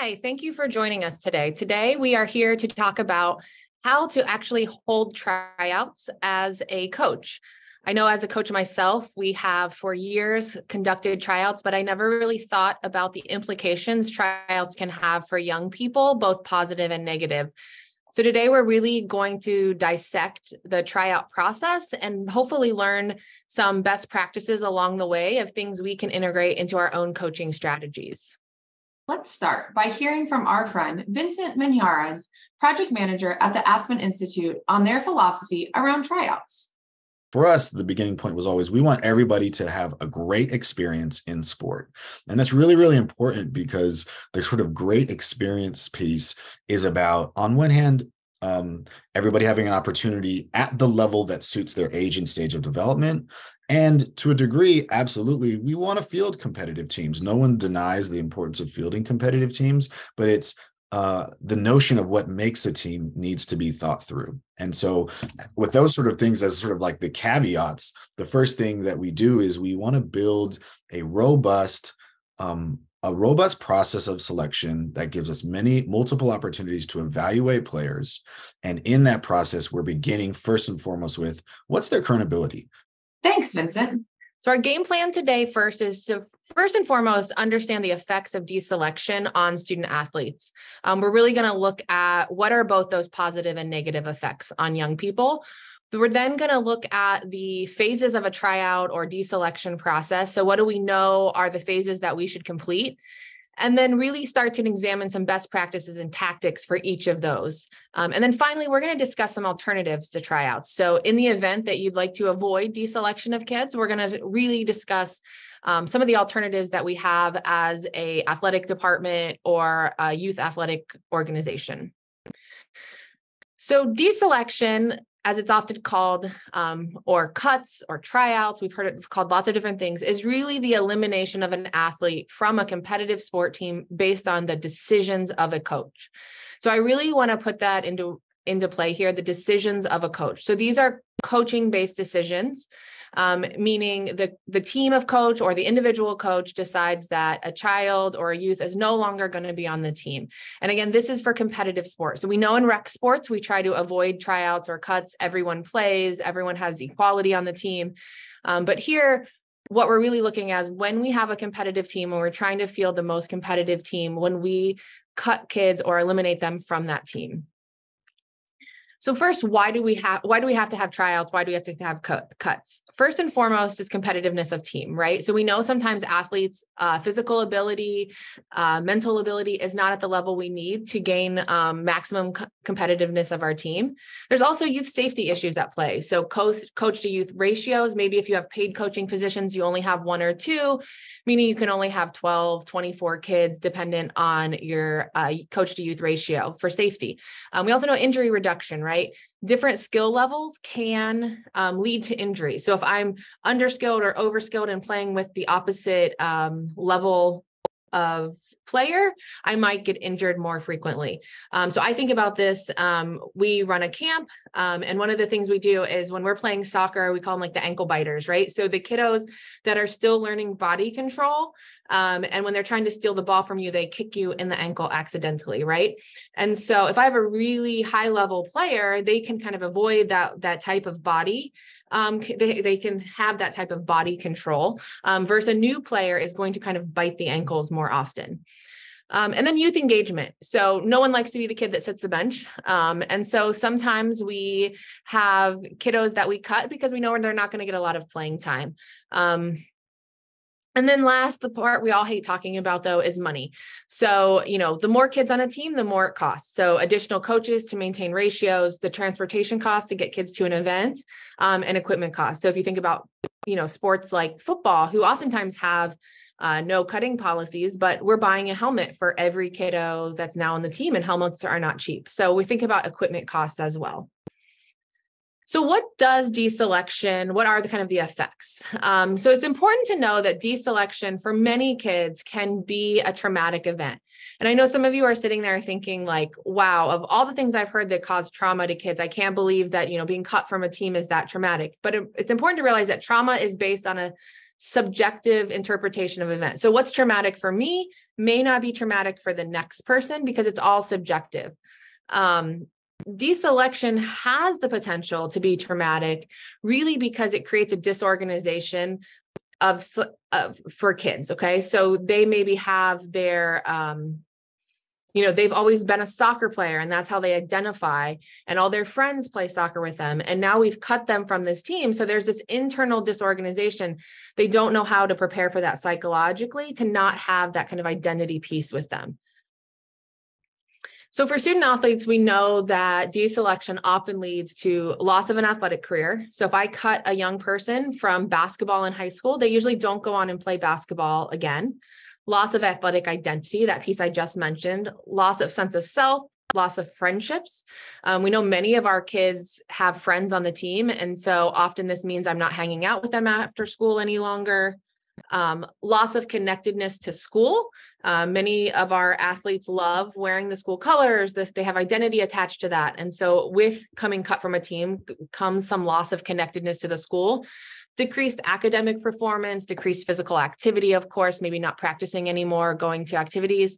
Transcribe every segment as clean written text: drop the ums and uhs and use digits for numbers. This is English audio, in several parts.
Hi, thank you for joining us today. Today, we are here to talk about how to actually hold tryouts as a coach. I know as a coach myself, we have for years conducted tryouts, but I never really thought about the implications tryouts can have for young people, both positive and negative. So today we're really going to dissect the tryout process and hopefully learn some best practices along the way of things we can integrate into our own coaching strategies. Let's start by hearing from our friend, Vincent Minjares, project manager at the Aspen Institute, on their philosophy around tryouts. For us, the beginning point was always, we want everybody to have a great experience in sport. And that's really, really important because the sort of great experience piece is about, on one hand, everybody having an opportunity at the level that suits their age and stage of development. And to a degree, absolutely, we want to field competitive teams. No one denies the importance of fielding competitive teams, but it's the notion of what makes a team needs to be thought through. And so with those sort of things as sort of like the caveats, the first thing that we do is we want to build a robust process of selection that gives us multiple opportunities to evaluate players. And in that process, we're beginning first and foremost with what's their current ability. Thanks, Vincent. So our game plan today is to first and foremost understand the effects of deselection on student athletes. We're really going to look at what are both those positive and negative effects on young people. We're then going to look at the phases of a tryout or deselection process. So what do we know are the phases that we should complete? And then really start to examine some best practices and tactics for each of those. And then finally, we're going to discuss some alternatives to tryouts. So in the event that you'd like to avoid deselection of kids, we're going to really discuss some of the alternatives that we have as an athletic department or a youth athletic organization. So deselection, as it's often called, or cuts or tryouts, we've heard it called lots of different things, is really the elimination of an athlete from a competitive sport team based on the decisions of a coach. So I really want to put that into play here, the decisions of a coach. So these are coaching-based decisions, meaning the team of coach or the individual coach decides that a child or a youth is no longer going to be on the team. And again, this is for competitive sports. So we know in rec sports, we try to avoid tryouts or cuts. Everyone plays, everyone has equality on the team. But here, what we're really looking at is when we have a competitive team, when we're trying to field the most competitive team, when we cut kids or eliminate them from that team. So first, why do we have to have tryouts? Why do we have to have cuts? First and foremost is competitiveness of team, right? So we know sometimes athletes' physical ability, mental ability is not at the level we need to gain maximum competitiveness of our team. There's also youth safety issues at play. So coach to youth ratios, maybe if you have paid coaching positions, you only have one or two, meaning you can only have 12, 24 kids dependent on your coach to youth ratio for safety. We also know injury reduction, right? Different skill levels can lead to injury. So if I'm underskilled or overskilled and playing with the opposite level of player, I might get injured more frequently. So I think about this, we run a camp, and one of the things we do is when we're playing soccer, we call them like the ankle biters, right? So the kiddos that are still learning body control, and when they're trying to steal the ball from you, they kick you in the ankle accidentally, right? And so if I have a really high level player, they can kind of avoid that type of body. They can have that type of body control, versus a new player is going to kind of bite the ankles more often. And then youth engagement. So no one likes to be the kid that sits the bench. And so sometimes we have kiddos that we cut because we know they're not going to get a lot of playing time. And then last, the part we all hate talking about, though, is money. So, the more kids on a team, the more it costs. So additional coaches to maintain ratios, the transportation costs to get kids to an event, and equipment costs. So if you think about, sports like football, who oftentimes have no cutting policies, but we're buying a helmet for every kiddo that's now on the team, and helmets are not cheap. So we think about equipment costs as well. So what does deselection, what are the effects? So it's important to know that deselection for many kids can be a traumatic event. And I know some of you are sitting there thinking like, wow, of all the things I've heard that cause trauma to kids, I can't believe that, being cut from a team is that traumatic. But it's important to realize that trauma is based on a subjective interpretation of events. So what's traumatic for me may not be traumatic for the next person because it's all subjective. Deselection has the potential to be traumatic really because it creates a disorganization for kids. Okay. So they maybe have their, they've always been a soccer player and that's how they identify, and all their friends play soccer with them. And now we've cut them from this team. So there's this internal disorganization. They don't know how to prepare for that psychologically, to not have that kind of identity piece with them. So for student athletes, we know that deselection often leads to loss of an athletic career. So if I cut a young person from basketball in high school, they usually don't go on and play basketball again. Loss of athletic identity, that piece I just mentioned, loss of sense of self, loss of friendships. We know many of our kids have friends on the team. And so often this means I'm not hanging out with them after school any longer. Loss of connectedness to school. Many of our athletes love wearing the school colors. They have identity attached to that. And so with coming cut from a team comes some loss of connectedness to the school, decreased academic performance, decreased physical activity, of course, maybe not practicing anymore, going to activities,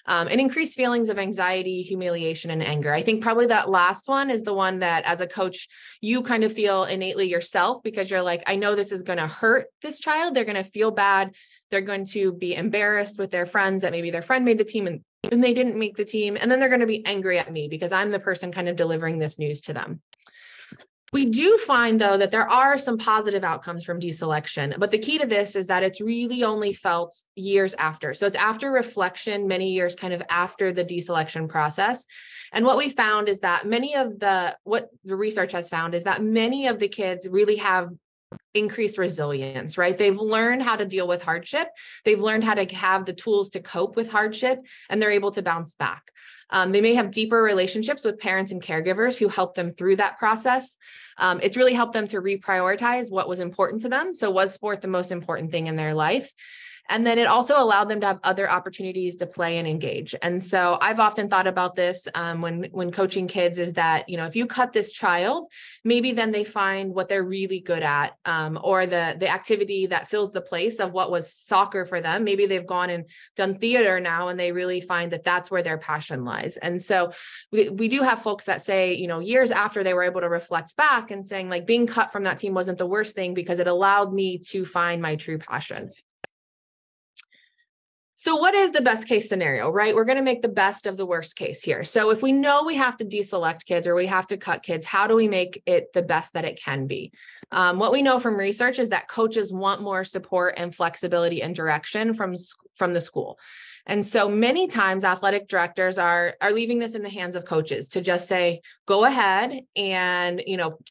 and increased feelings of anxiety, humiliation, and anger. I think probably that last one is the one that as a coach, you kind of feel innately yourself, because you're like, I know this is going to hurt this child. They're going to feel bad. They're going to be embarrassed with their friends that maybe their friend made the team and they didn't make the team. And then they're going to be angry at me because I'm the person kind of delivering this news to them. We do find, though, that there are some positive outcomes from deselection, but the key to this is that it's really only felt years after. So it's after reflection, many years kind of after the deselection process. And what we found is that what the research has found is that many of the kids really have increased resilience, right? They've learned how to deal with hardship. They've learned how to have the tools to cope with hardship, and they're able to bounce back. They may have deeper relationships with parents and caregivers who help them through that process. It's really helped them to reprioritize what was important to them. So was sport the most important thing in their life? And then it also allowed them to have other opportunities to play and engage. And so I've often thought about this when coaching kids is that, if you cut this child, maybe then they find what they're really good at, or the activity that fills the place of what was soccer for them. Maybe they've gone and done theater now, and they really find that that's where their passion lies. And so we do have folks that say, years after they were able to reflect back and saying, like, being cut from that team wasn't the worst thing because it allowed me to find my true passion. So what is the best case scenario, right? We're going to make the best of the worst case here. So if we know we have to deselect kids or we have to cut kids, how do we make it the best that it can be? What we know from research is that coaches want more support and flexibility and direction from the school. And so many times athletic directors are leaving this in the hands of coaches to just say, go ahead and,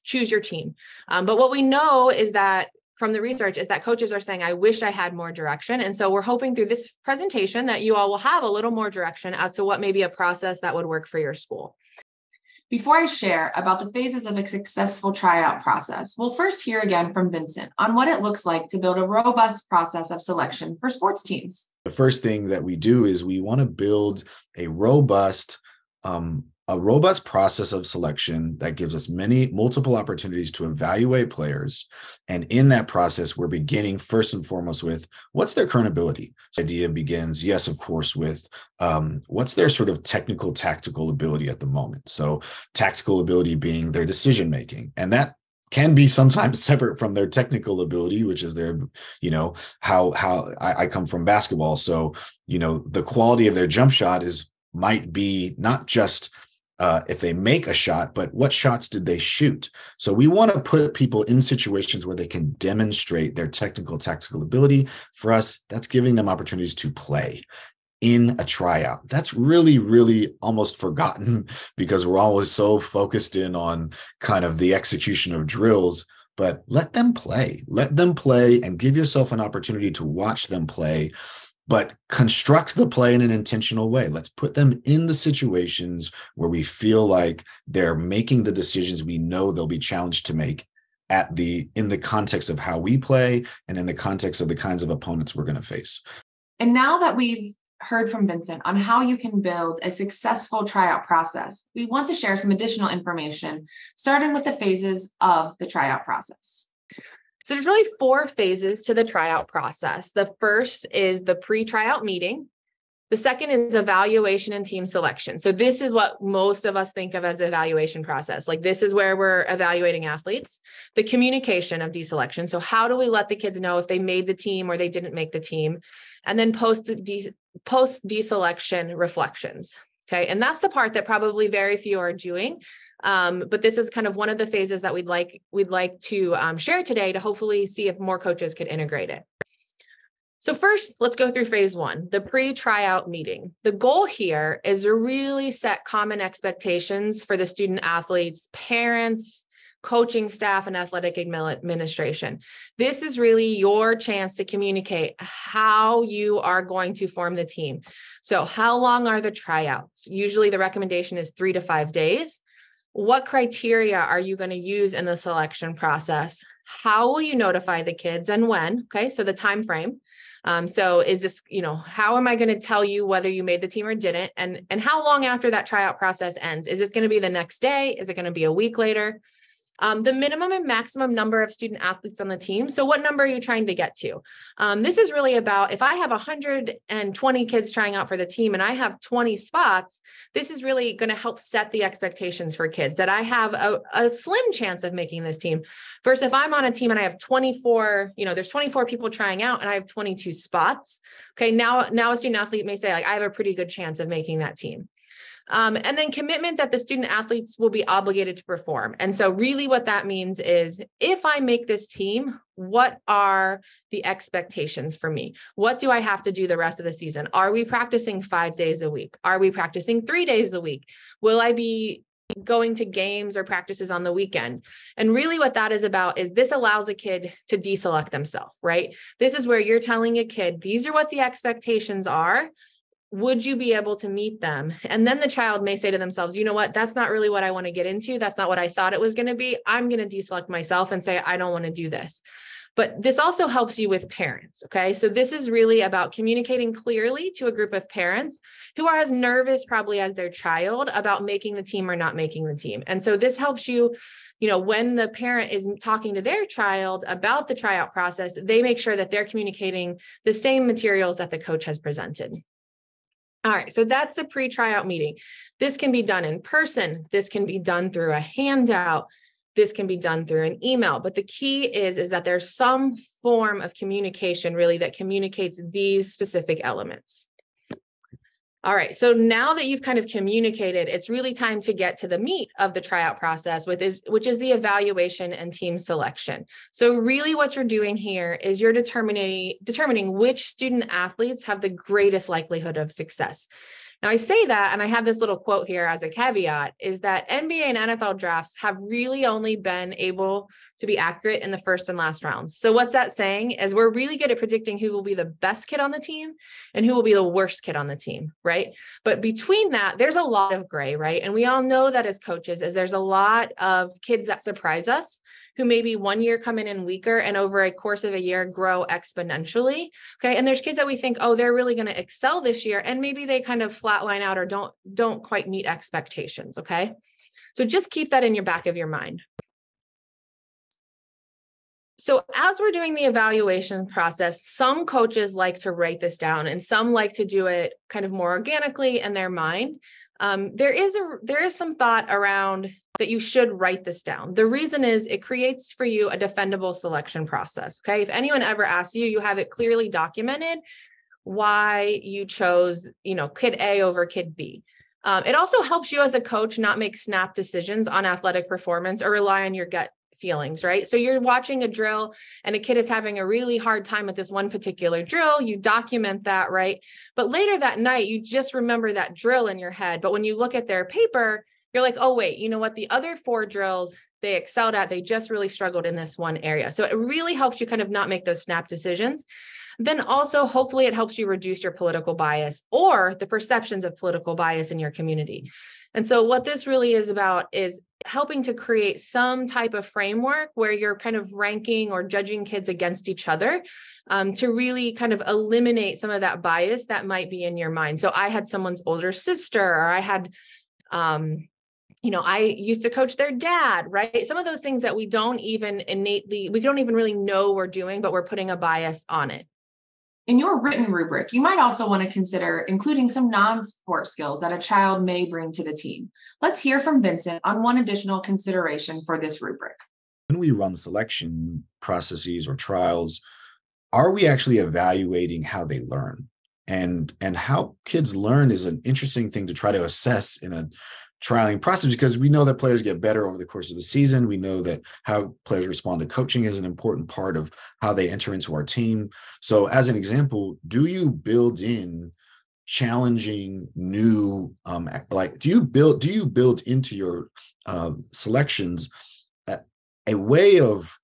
choose your team. But what we know is that from the research is that coaches are saying, I wish I had more direction. And so we're hoping through this presentation that you all will have a little more direction as to what may be a process that would work for your school. Before I share about the phases of a successful tryout process, we'll first hear again from Vincent on what it looks like to build a robust process of selection for sports teams. The first thing that we do is we want to build a robust process of selection that gives us multiple opportunities to evaluate players. And in that process, we're beginning first and foremost with what's their current ability. So the idea begins, yes, of course, with what's their sort of technical, tactical ability at the moment. So tactical ability being their decision-making. And that can be sometimes separate from their technical ability, which is their, how I come from basketball. So, the quality of their jump shot might be not just if they make a shot, but what shots did they shoot? So we want to put people in situations where they can demonstrate their tactical ability. For us, that's giving them opportunities to play in a tryout. That's really, really almost forgotten because we're always so focused in on kind of the execution of drills. But let them play and give yourself an opportunity to watch them play. But construct the play in an intentional way. Let's put them in the situations where we feel like they're making the decisions we know they'll be challenged to make in the context of how we play and in the context of the kinds of opponents we're going to face. And now that we've heard from Vincent on how you can build a successful tryout process, we want to share some additional information, starting with the phases of the tryout process. So there's really 4 phases to the tryout process. The first is the pre-tryout meeting. The second is evaluation and team selection. So this is what most of us think of as the evaluation process. Like this is where we're evaluating athletes. The communication of deselection. So how do we let the kids know if they made the team or they didn't make the team? And then post deselection reflections. Okay. And that's the part that probably very few are doing. But this is kind of one of the phases that we'd like to share today to hopefully see if more coaches could integrate it. So first, let's go through phase one, the pre-tryout meeting. The goal here is to really set common expectations for the student athletes, parents, coaching staff, and athletic administration. This is really your chance to communicate how you are going to form the team. So how long are the tryouts? Usually the recommendation is 3 to 5 days. What criteria are you going to use in the selection process? How will you notify the kids and when? Okay, so the time frame. So is this, how am I going to tell you whether you made the team or didn't? And how long after that tryout process ends? Is this going to be the next day? Is it going to be a week later? The minimum and maximum number of student athletes on the team. So what number are you trying to get to? This is really about, if I have 120 kids trying out for the team and I have 20 spots, this is really going to help set the expectations for kids that I have a slim chance of making this team versus if I'm on a team and I have 24, there's 24 people trying out and I have 22 spots. Okay. Now a student athlete may say, like, I have a pretty good chance of making that team. And then commitment that the student athletes will be obligated to perform. And so really what that means is, if I make this team, what are the expectations for me? What do I have to do the rest of the season? Are we practicing 5 days a week? Are we practicing 3 days a week? Will I be going to games or practices on the weekend? And really what that is about is this allows a kid to deselect themselves, right? This is where you're telling a kid, these are what the expectations are. Would you be able to meet them? And then the child may say to themselves, you know what, that's not really what I want to get into. That's not what I thought it was going to be. I'm going to deselect myself and say, I don't want to do this. But this also helps you with parents. Okay. So this is really about communicating clearly to a group of parents who are as nervous probably as their child about making the team or not making the team. And so this helps you, when the parent is talking to their child about the tryout process, they make sure that they're communicating the same materials that the coach has presented. All right, so that's the pre-tryout meeting. This can be done in person. This can be done through a handout. This can be done through an email. But the key is that there's some form of communication really that communicates these specific elements. All right, so now that you've kind of communicated, it's really time to get to the meat of the tryout process, which is the evaluation and team selection. So really what you're doing here is you're determining which student athletes have the greatest likelihood of success. Now, I say that, and I have this little quote here as a caveat, is that NBA and NFL drafts have really only been able to be accurate in the first and last rounds. So what's that saying is we're really good at predicting who will be the best kid on the team and who will be the worst kid on the team, right? But between that, there's a lot of gray, right? And we all know that as coaches, is there's a lot of kids that surprise us, who maybe 1 year come in weaker and over a course of a year grow exponentially. Okay. And there's kids that we think, oh, they're really going to excel this year. And maybe they kind of flatline out or don't quite meet expectations. Okay. So just keep that in your back of your mind. So as we're doing the evaluation process, some coaches like to write this down and some like to do it kind of more organically in their mind. There is some thought around that you should write this down. The reason is it creates for you a defendable selection process. Okay. If anyone ever asks you, you have it clearly documented why you chose, kid A over kid B. It also helps you as a coach not make snap decisions on athletic performance or rely on your gut feelings, right? So you're watching a drill and a kid is having a really hard time with this one particular drill. You document that, right? But later that night, you just remember that drill in your head. But when you look at their paper, you're like, oh, wait, you know what? The other 4 drills they excelled at, they just really struggled in this one area. So it really helps you kind of not make those snap decisions. Then also, hopefully it helps you reduce your political bias or the perceptions of political bias in your community. And so what this really is about is helping to create some type of framework where you're kind of ranking or judging kids against each other to really kind of eliminate some of that bias that might be in your mind. So I had someone's older sister, or I had, I used to coach their dad, right? Some of those things that we don't even really know we're doing, but we're putting a bias on it. In your written rubric, you might also want to consider including some non-sport skills that a child may bring to the team. Let's hear from Vincent on one additional consideration for this rubric. When we run selection processes or trials, are we actually evaluating how they learn? And how kids learn is an interesting thing to try to assess in a trialing process, because we know that players get better over the course of the season. We know that how players respond to coaching is an important part of how they enter into our team. So as an example, do you build in challenging new, do you build into your selections a way of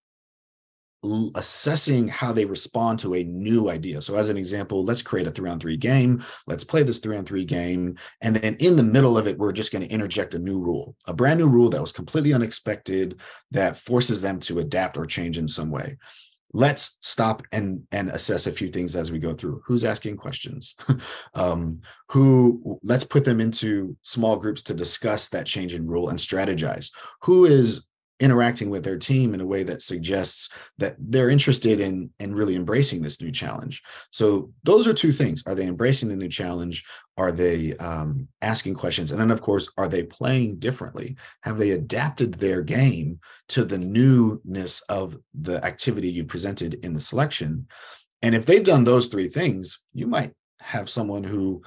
assessing how they respond to a new idea? So as an example, let's create a 3-on-3 game. Let's play this 3-on-3 game. And then in the middle of it, we're just going to interject a new rule, a brand new rule that was completely unexpected, that forces them to adapt or change in some way. Let's stop and assess a few things as we go through. Who's asking questions? Let's put them into small groups to discuss that change in rule and strategize. Who is interacting with their team in a way that suggests that they're interested in really embracing this new challenge? So those are two things. Are they embracing the new challenge? Are they asking questions? And then, of course, are they playing differently? Have they adapted their game to the newness of the activity you presented in the selection? And if they've done those three things, you might have someone who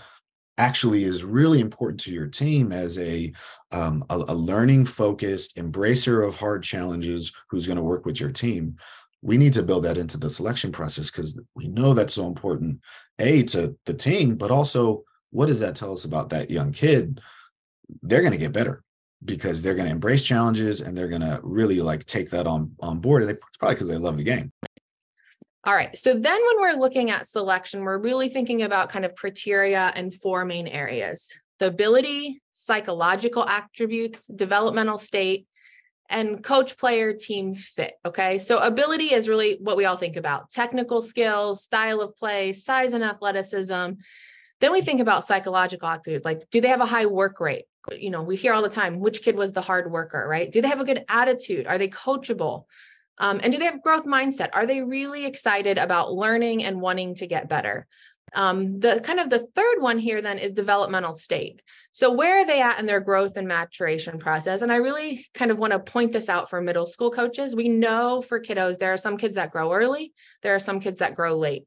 actually is really important to your team as a learning focused embracer of hard challenges, who's going to work with your team. We need to build that into the selection process, because we know that's so important, to the team, but also, what does that tell us about that young kid? They're going to get better because they're going to embrace challenges, and they're going to really take that on board. And it's probably because they love the game. All right. So then when we're looking at selection, we're really thinking about kind of criteria in 4 main areas: the ability, psychological attributes, developmental state, and coach, player, team fit. Okay. So ability is really what we all think about: technical skills, style of play, size and athleticism. Then we think about psychological attributes, like, do they have a high work rate? We hear all the time, which kid was the hard worker, right? Do they have a good attitude? Are they coachable? And do they have growth mindset? Are they really excited about learning and wanting to get better? The third one here then is developmental state. So where are they at in their growth and maturation process? And I really kind of want to point this out for middle school coaches. We know for kiddos, there are some kids that grow early. There are some kids that grow late.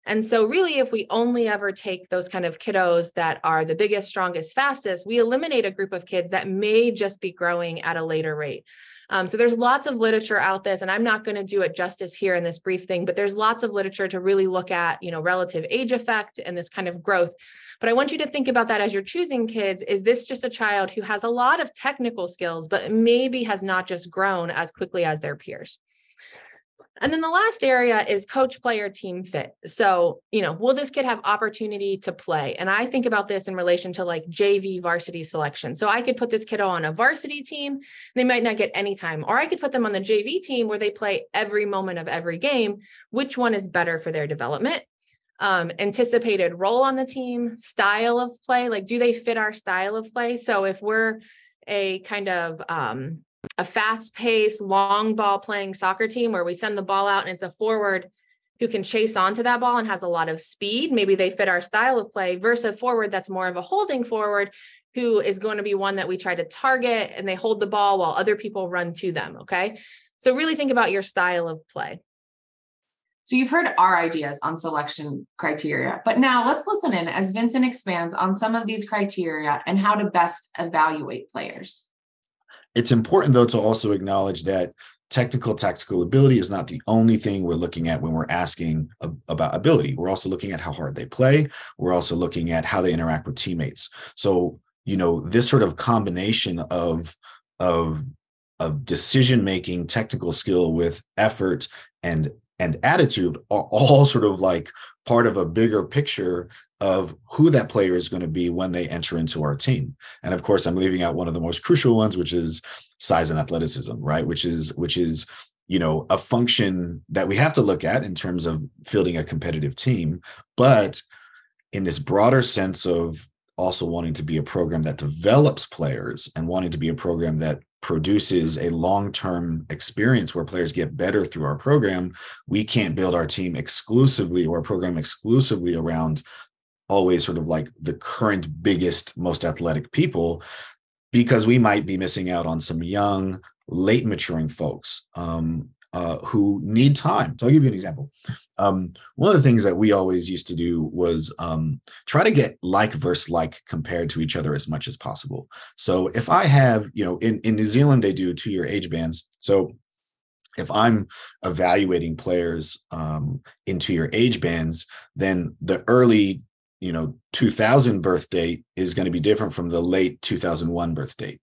And so really, if we only ever take those kind of kiddos that are the biggest, strongest, fastest, we eliminate a group of kids that may just be growing at a later rate. So there's lots of literature out this, and I'm not going to do it justice here in this brief thing, but there's lots of literature to really look at, relative age effect and this kind of growth. But I want you to think about that as you're choosing kids. Is this just a child who has a lot of technical skills, but maybe has not just grown as quickly as their peers? And then the last area is coach, player, team fit. So, will this kid have opportunity to play? And I think about this in relation to JV varsity selection. So I could put this kiddo on a varsity team. They might not get any time, or I could put them on the JV team where they play every moment of every game. Which one is better for their development? Anticipated role on the team, style of play. Do they fit our style of play? So if we're a kind of, a fast-paced, long ball playing soccer team where we send the ball out and it's a forward who can chase onto that ball and has a lot of speed, maybe they fit our style of play, versus a forward that's more of a holding forward who is going to be one that we try to target and they hold the ball while other people run to them. Okay. So really think about your style of play. So you've heard our ideas on selection criteria, but now let's listen in as Vincent expands on some of these criteria and how to best evaluate players. It's important, though, to also acknowledge that tactical ability is not the only thing we're looking at when we're asking about ability. We're also looking at how hard they play. We're also looking at how they interact with teammates. So, this sort of combination of decision-making, technical skill with effort and attitude are all sort of part of a bigger picture of who that player is going to be when they enter into our team. And of course, I'm leaving out one of the most crucial ones, which is size and athleticism, right? Which is, a function that we have to look at in terms of fielding a competitive team. But in this broader sense of also wanting to be a program that develops players and wanting to be a program that produces a long-term experience where players get better through our program, we can't build our team exclusively or program exclusively around always sort of like the current biggest, most athletic people, because we might be missing out on some young, late maturing folks who need time. So I'll give you an example. One of the things that we always used to do was try to get like versus like compared to each other as much as possible. So if I have, in New Zealand, they do 2-year age bands. So if I'm evaluating players in 2-year age bands, then the early 2000 birth date is going to be different from the late 2001 birth date.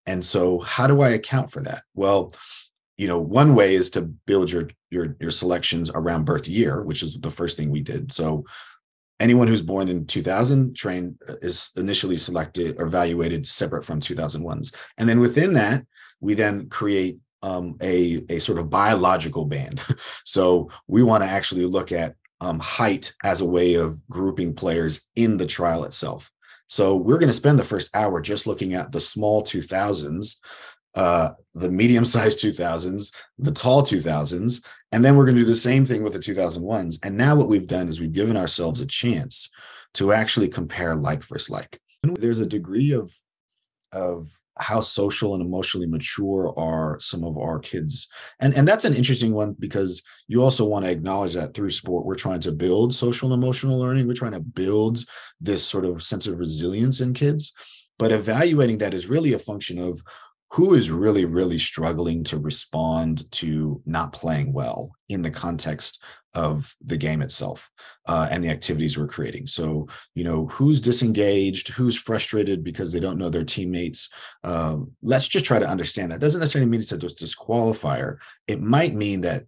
And so how do I account for that? Well, one way is to build your selections around birth year, which is the first thing we did. So anyone who's born in 2000 is initially selected or evaluated separate from 2001s. And then within that, we then create a sort of biological band. So we want to actually look at height as a way of grouping players in the trial itself. So we're going to spend the first hour just looking at the small 2000s, the medium-sized 2000s, the tall 2000s, and then we're going to do the same thing with the 2001s. And now what we've done is we've given ourselves a chance to actually compare like versus like. There's a degree of how social and emotionally mature are some of our kids. And that's an interesting one, because you also want to acknowledge that through sport, we're trying to build social and emotional learning. We're trying to build this sort of sense of resilience in kids. But evaluating that is really a function of who is really, really struggling to respond to not playing well in the context of the game itself and the activities we're creating. So, who's disengaged, who's frustrated because they don't know their teammates. Let's just try to understand that. Doesn't necessarily mean it's a disqualifier. It might mean that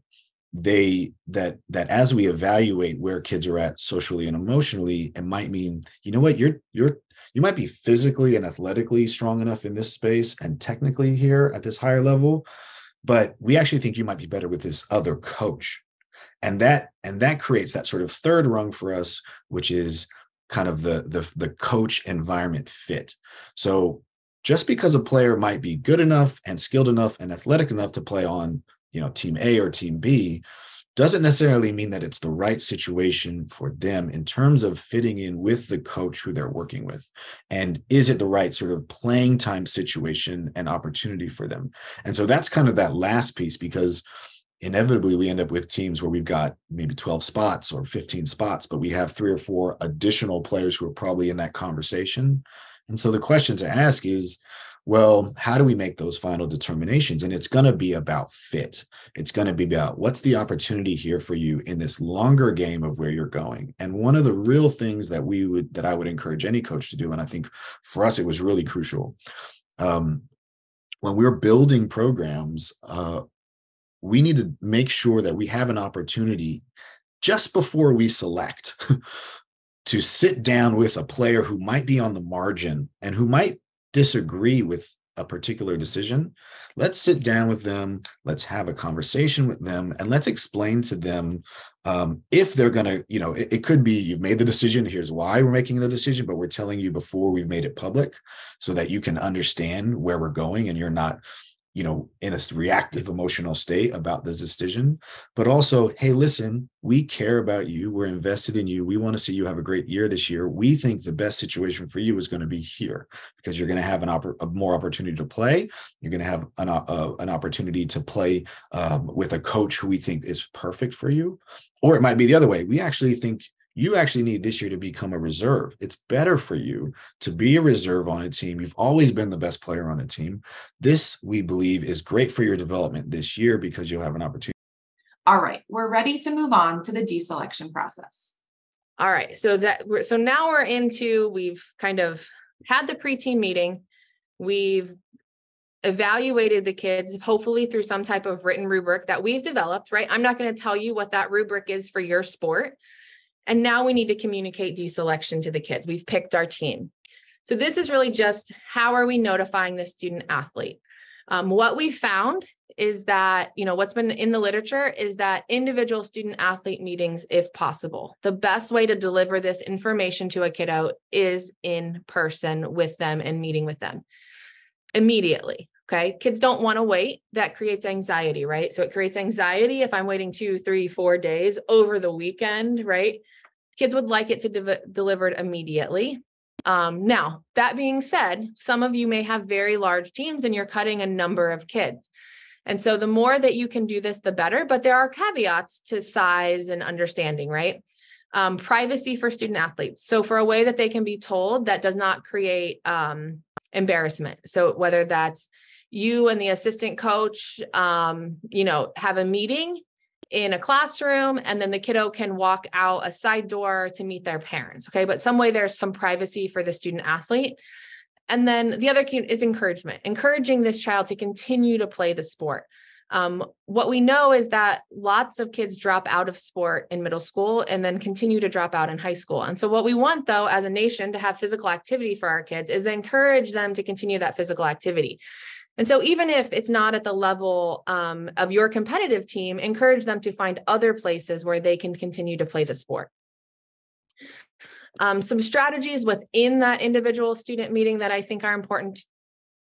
that as we evaluate where kids are at socially and emotionally, it might mean, you might be physically and athletically strong enough in this space and technically here at this higher level, but we actually think you might be better with this other coach. And that creates that sort of third rung for us, which is kind of the coach environment fit. So just because a player might be good enough and skilled enough and athletic enough to play on, team A or team B, doesn't necessarily mean that it's the right situation for them in terms of fitting in with the coach who they're working with. And is it the right sort of playing time situation and opportunity for them? And so that's kind of that last piece, because inevitably we end up with teams where we've got maybe 12 spots or 15 spots, but we have 3 or 4 additional players who are probably in that conversation. And so the question to ask is, well, how do we make those final determinations? And it's going to be about fit. It's going to be about what's the opportunity here for you in this longer game of where you're going. And one of the real things that I would encourage any coach to do, and I think for us it was really crucial, when we're building programs, we need to make sure that we have an opportunity just before we select to sit down with a player who might be on the margin and who might disagree with a particular decision. Let's sit down with them. Let's have a conversation with them, and let's explain to them if they're going to, it could be you've made the decision. Here's why we're making the decision, but we're telling you before we've made it public so that you can understand where we're going and you're not, in a reactive emotional state about the decision. But also, hey, listen, we care about you. We're invested in you. We want to see you have a great year this year. We think the best situation for you is going to be here because you're going to have a more opportunity to play. You're going to have an opportunity to play with a coach who we think is perfect for you. Or it might be the other way. We actually think you actually need this year to become a reserve. It's better for you to be a reserve on a team. You've always been the best player on a team. This, we believe, is great for your development this year because you'll have an opportunity. All right, we're ready to move on to the deselection process. All right, so now we've kind of had the pre-team meeting. We've evaluated the kids, hopefully through some type of written rubric that we've developed, right? I'm not going to tell you what that rubric is for your sport. And now we need to communicate deselection to the kids. We've picked our team. So this is really just how are we notifying the student athlete? What we found is that, what's been in the literature is that individual student athlete meetings, if possible, the best way to deliver this information to a kiddo is in person with them and meeting with them immediately. Okay. Kids don't want to wait. That creates anxiety, right? So it creates anxiety if I'm waiting 2, 3, 4 days over the weekend, right? Kids would like it to delivered immediately. Now, that being said, some of you may have very large teams and you're cutting a number of kids. And so the more that you can do this, the better, but there are caveats to size and understanding, right? Privacy for student athletes. So for a way that they can be told that does not create embarrassment. So whether that's you and the assistant coach, have a meeting in a classroom, and then the kiddo can walk out a side door to meet their parents. Okay. But some way there's some privacy for the student athlete. And then the other key is encouragement, encouraging this child to continue to play the sport. What we know is that lots of kids drop out of sport in middle school and then continue to drop out in high school. And so what we want, though, as a nation to have physical activity for our kids is to encourage them to continue that physical activity. And so even if it's not at the level of your competitive team, encourage them to find other places where they can continue to play the sport. Some strategies within that individual student meeting that I think are important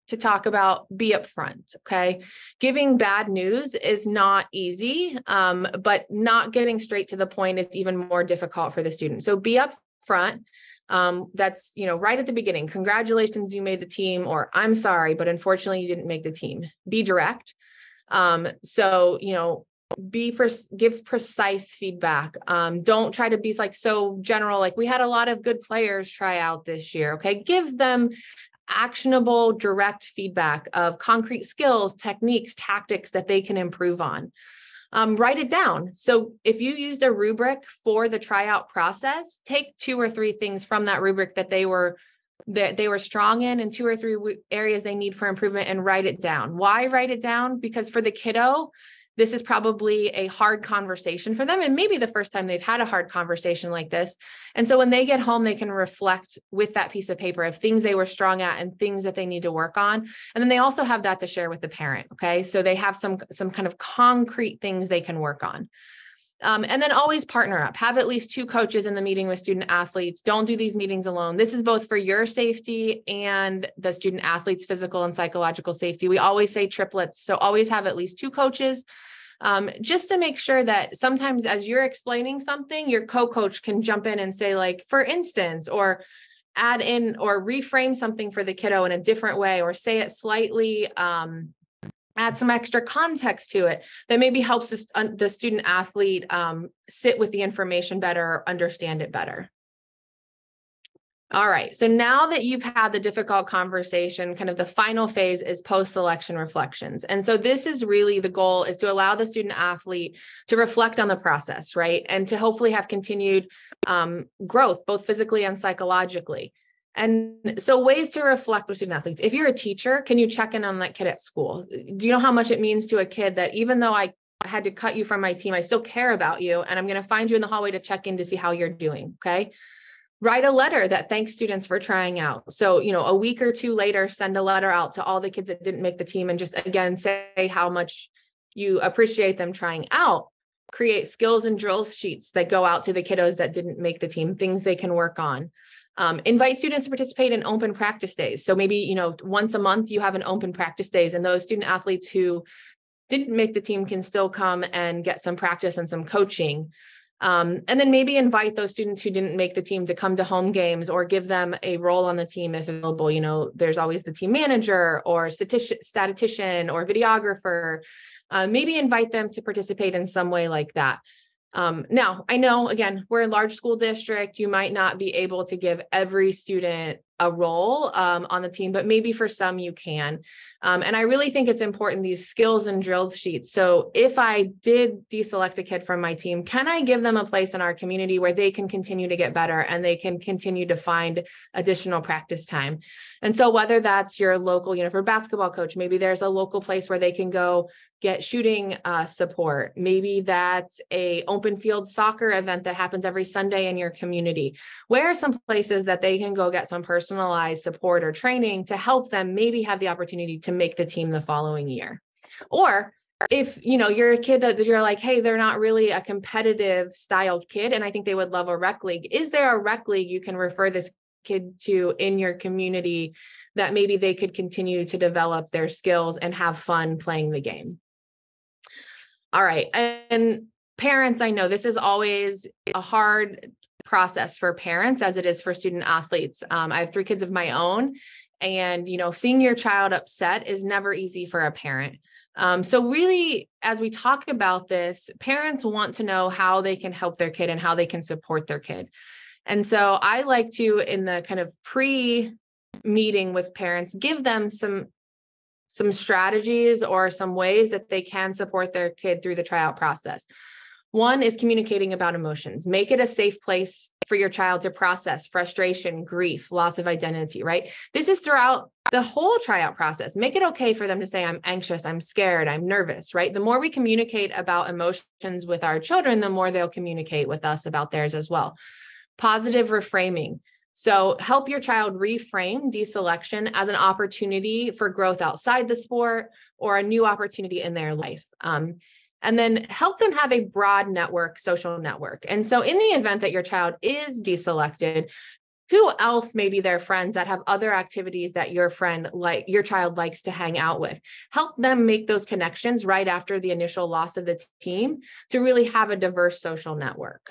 to talk about: be upfront. Okay. Giving bad news is not easy, but not getting straight to the point is even more difficult for the student. So be upfront. That's, right at the beginning. Congratulations, you made the team, or I'm sorry, but unfortunately you didn't make the team. Be direct. Give precise feedback. Don't try to be so general, like we had a lot of good players try out this year. Okay. Give them actionable, direct feedback of concrete skills, techniques, tactics that they can improve on. Write it down. So if you used a rubric for the tryout process, take 2 or 3 things from that rubric that they were strong in, and 2 or 3 areas they need for improvement, and write it down. Why write it down? Because for the kiddo, this is probably a hard conversation for them, and maybe the first time they've had a hard conversation like this. And so when they get home, they can reflect with that piece of paper of things they were strong at and things that they need to work on. And then they also have that to share with the parent. Okay. So they have some kind of concrete things they can work on. And then always partner up. Have at least 2 coaches in the meeting with student athletes. Don't do these meetings alone. This is both for your safety and the student athlete's physical and psychological safety. We always say triplets. So always have at least 2 coaches, just to make sure that sometimes as you're explaining something, your co-coach can jump in and say, like, for instance, or add in or reframe something for the kiddo in a different way, or say it slightly, add some extra context to it that maybe helps the student athlete sit with the information better, understand it better. All right. So now that you've had the difficult conversation, kind of the final phase is post-selection reflections. And so this is really the goal, is to allow the student athlete to reflect on the process, right? And to hopefully have continued growth, both physically and psychologically. And so ways to reflect with student athletes. If you're a teacher, can you check in on that kid at school? Do you know how much it means to a kid that even though I had to cut you from my team, I still care about you, and I'm going to find you in the hallway to check in to see how you're doing? Okay. Write a letter that thanks students for trying out. So, a week or 2 later, send a letter out to all the kids that didn't make the team, and just again, say how much you appreciate them trying out. Create skills and drills sheets that go out to the kiddos that didn't make the team, things they can work on. Invite students to participate in open practice days. So maybe, once a month you have an open practice days, and those student athletes who didn't make the team can still come and get some practice and some coaching. And then maybe invite those students who didn't make the team to come to home games, or give them a role on the team if available. There's always the team manager or statistician or videographer. Maybe invite them to participate in some way like that. Now, I know, again, we're a large school district. You might not be able to give every student a role on the team, but maybe for some you can. And I really think it's important, these skills and drills sheets. So if I did deselect a kid from my team, can I give them a place in our community where they can continue to get better and they can continue to find additional practice time? And so whether that's your local, for basketball coach, maybe there's a local place where they can go get shooting support. Maybe that's a open field soccer event that happens every Sunday in your community. Where are some places that they can go get some personalized support or training to help them maybe have the opportunity to make the team the following year? Or if, you're a kid that you're like, hey, they're not really a competitive styled kid, and I think they would love a rec league. Is there a rec league you can refer this kid to in your community that maybe they could continue to develop their skills and have fun playing the game. All right. And parents, I know this is always a hard process for parents as it is for student athletes. I have 3 kids of my own, and, seeing your child upset is never easy for a parent. So really, as we talk about this, parents want to know how they can help their kid and how they can support their kid. And so I like to, in the kind of pre-meeting with parents, give them some strategies or some ways that they can support their kid through the tryout process. One is communicating about emotions. Make it a safe place for your child to process frustration, grief, loss of identity, right? This is throughout the whole tryout process. Make it okay for them to say, I'm anxious, I'm scared, I'm nervous, right? The more we communicate about emotions with our children, the more they'll communicate with us about theirs as well. Positive reframing. So help your child reframe deselection as an opportunity for growth outside the sport or a new opportunity in their life. And then help them have a broad social network. And so in the event that your child is deselected, who else may be their friends that have other activities that your child likes to hang out with? Help them make those connections right after the initial loss of the team to really have a diverse social network.